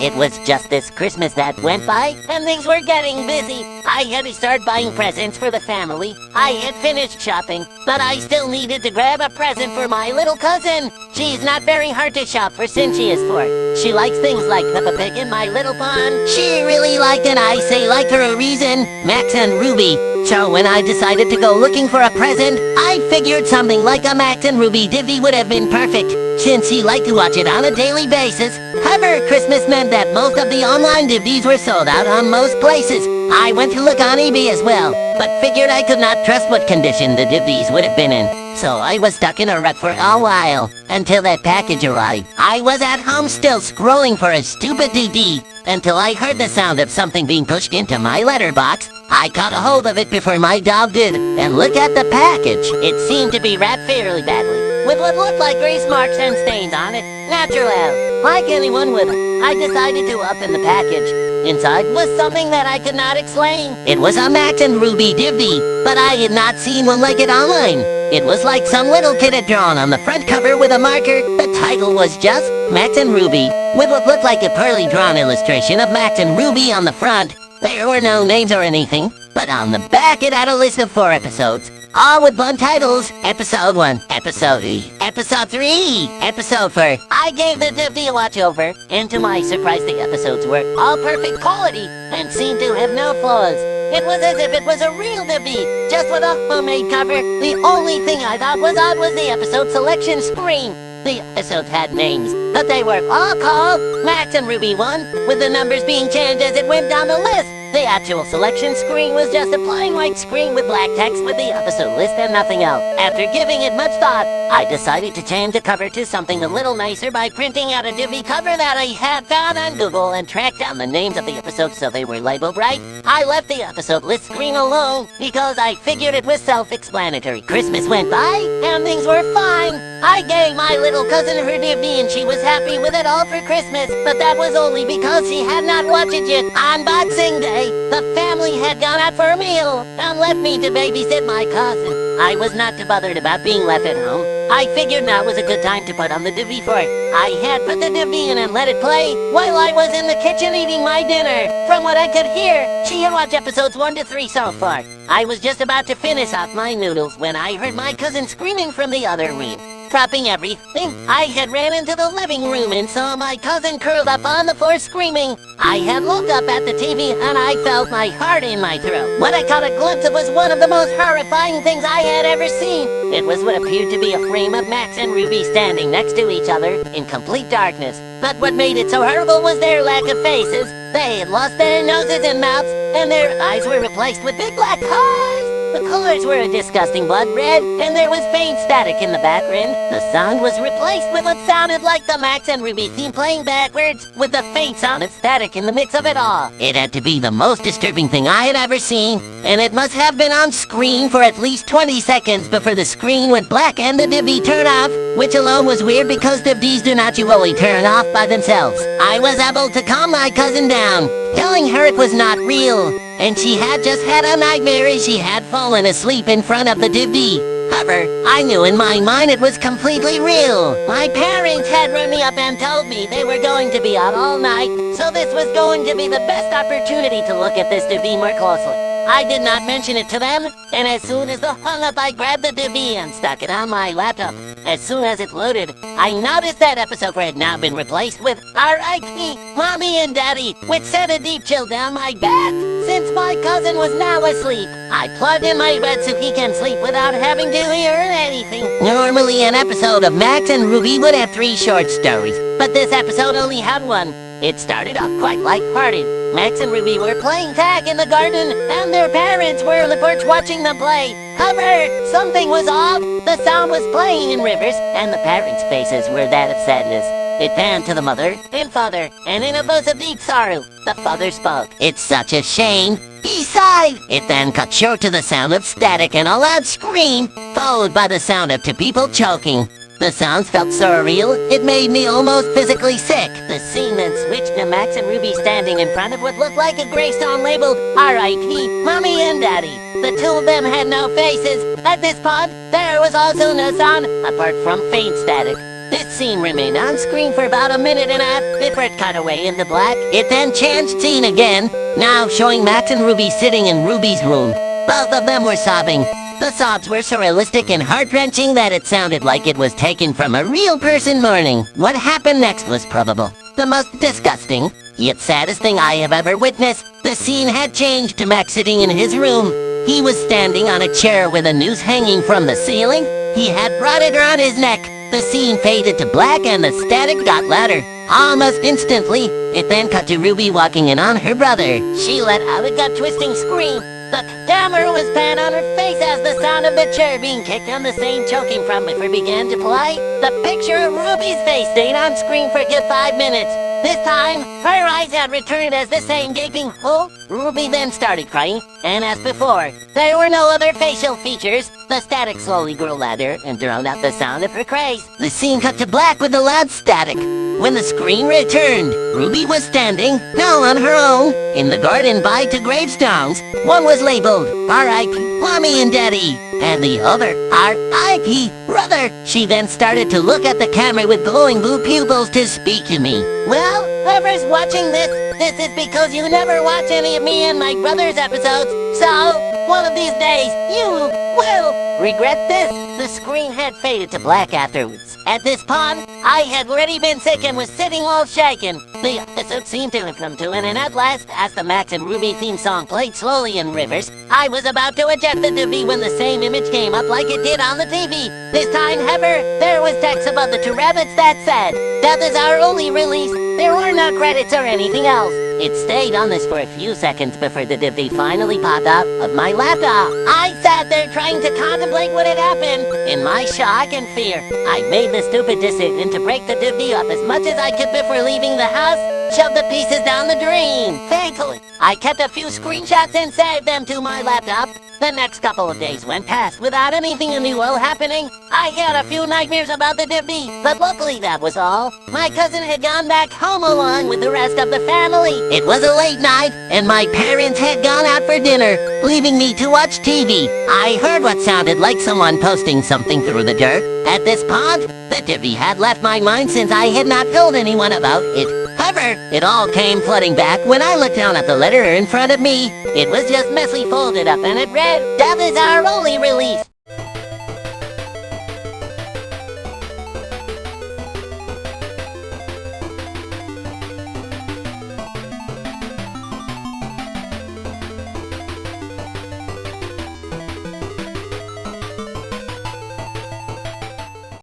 It was just this Christmas that went by, and things were getting busy. I had to start buying presents for the family. I had finished shopping, but I still needed to grab a present for my little cousin. She's not very hard to shop for since she is 4. She likes things like Peppa Pig and My Little Pony. She really liked, and I say liked for a reason, Max and Ruby. So when I decided to go looking for a present, I figured something like a Max and Ruby divvy would have been perfect, since she liked to watch it on a daily basis. However, Christmas meant that most of the online divvies were sold out on most places. I went to look on eBay as well, but figured I could not trust what condition the divvies would have been in. So I was stuck in a rut for a while, until that package arrived. I was at home still scrolling for a stupid DVD, until I heard the sound of something being pushed into my letterbox. I caught a hold of it before my dog did, and look at the package. It seemed to be wrapped fairly badly, with what looked like grease marks and stains on it. Natural, like anyone would. I decided to open the package. Inside was something that I could not explain. It was a Max and Ruby divvy, but I had not seen one like it online. It was like some little kid had drawn on the front cover with a marker. The title was just Max and Ruby, with what looked like a poorly drawn illustration of Max and Ruby on the front. There were no names or anything, but on the back it had a list of 4 episodes, all with fun titles. Episode 1, Episode 2, Episode 3, Episode 4. I gave the divvy a watch over, and to my surprise the episodes were all perfect quality and seemed to have no flaws. It was as if it was a real divvy, just with a homemade cover. The only thing I thought was odd was the episode selection screen. The episodes had names, but they were all called Max and Ruby 1, with the numbers being changed as it went down the list. The actual selection screen was just a plain white screen with black text with the episode list and nothing else. After giving it much thought, I decided to change the cover to something a little nicer by printing out a divvy cover that I had found on Google and tracked down the names of the episodes so they were labeled right. I left the episode list screen alone because I figured it was self-explanatory. Christmas went by and things were fine. I gave my little cousin her divvy and she was happy with it all for Christmas, but that was only because she had not watched it yet. On Boxing Day, the family had gone out for a meal and left me to babysit my cousin. I was not too bothered about being left at home. I figured now was a good time to put on the divvy for it. I had put the divvy in and let it play while I was in the kitchen eating my dinner. From what I could hear, she had watched episodes 1 to 3 so far. I was just about to finish off my noodles when I heard my cousin screaming from the other room. Dropping everything, I had ran into the living room and saw my cousin curled up on the floor screaming. I had looked up at the TV and I felt my heart in my throat. What I caught a glimpse of was one of the most horrifying things I had ever seen. It was what appeared to be a frame of Max and Ruby standing next to each other in complete darkness. But what made it so horrible was their lack of faces. They had lost their noses and mouths, and their eyes were replaced with big black eyes. The colors were a disgusting blood red, and there was faint static in the background. The sound was replaced with what sounded like the Max and Ruby theme playing backwards, with the faint sound of static in the mix of it all. It had to be the most disturbing thing I had ever seen, and it must have been on screen for at least 20 seconds before the screen went black and the divvy turned off, which alone was weird because divvies do not usually turn off by themselves. I was able to calm my cousin down, telling her it was not real, and she had just had a nightmare as she had fallen asleep in front of the divvy. However, I knew in my mind it was completely real. My parents had run me up and told me they were going to be out all night, so this was going to be the best opportunity to look at this divvy more closely. I did not mention it to them, and as soon as the hung up, I grabbed the divvy and stuck it on my laptop. As soon as it loaded, I noticed that episode 4 had now been replaced with R.I.P. Mommy and Daddy, which sent a deep chill down my back. Since my cousin was now asleep, I plugged in my bed so he can sleep without having to hear anything. Normally, an episode of Max and Ruby would have 3 short stories, but this episode only had 1. It started off quite lighthearted. Max and Ruby were playing tag in the garden, and their parents were on the porch watching them play. However, something was off. The sound was playing in rivers, and the parents' faces were that of sadness. It panned to the mother and father, and in a voice of deep sorrow, the father spoke. "It's such a shame." He sighed. It then cut short to the sound of static and a loud scream, followed by the sound of 2 people choking. The sounds felt so real, it made me almost physically sick. The scene then switched to Max and Ruby standing in front of what looked like a gravestone labeled R.I.P. Mommy and Daddy. The 2 of them had no faces. At this point, there was also no sound, apart from faint static. This scene remained on screen for about a minute and a half before it cut away into black. It then changed scene again, now showing Max and Ruby sitting in Ruby's room. Both of them were sobbing. The sobs were so realistic and heart-wrenching that it sounded like it was taken from a real person mourning. What happened next was probable. The most disgusting, yet saddest thing I have ever witnessed. The scene had changed to Max sitting in his room. He was standing on a chair with a noose hanging from the ceiling. He had brought it around his neck. The scene faded to black and the static got louder. Almost instantly, it then cut to Ruby walking in on her brother. She let out a gut-twisting scream. The camera was panned on her face as the sound of the chair being kicked on the same choking from before began to play. The picture of Ruby's face stayed on screen for a good 5 minutes. This time, her eyes had returned as the same gaping hole. Ruby then started crying, and as before, there were no other facial features. The static slowly grew louder and drowned out the sound of her cries. The scene cut to black with the loud static. When the screen returned, Ruby was standing, now on her own, in the garden by two gravestones. One was labeled R.I.P. Mommy and Daddy, and the other R.I.P. Brother. She then started to look at the camera with glowing blue pupils to speak to me. Well, whoever's watching this is because you never watch any of me and my brother's episodes, so one of these days, you will regret this. The screen had faded to black afterwards. At this point, I had already been sick and was sitting all shaken. The episode seemed to have come to an end at last, as the Max and Ruby theme song played slowly in reverse. I was about to eject the TV when the same image came up like it did on the TV. This time, however, there was text above the two rabbits that said, "That is our only release." There were no credits or anything else. It stayed on this for a few seconds before the DVD finally popped out of my laptop. I sat there trying to contemplate what had happened. In my shock and fear, I made the stupid decision to break the DVD up as much as I could before leaving the house, shove the pieces down the drain. Thankfully, I kept a few screenshots and saved them to my laptop. The next couple of days went past without anything unusual happening. I had a few nightmares about the DVD, but luckily that was all. My cousin had gone back home along with the rest of the family. It was a late night, and my parents had gone out for dinner, leaving me to watch TV. I heard what sounded like someone posting something through the dirt. At this point, the TV had left my mind since I had not told anyone about it. However, it all came flooding back when I looked down at the letter in front of me. It was just messily folded up and it read, "Death is our only release."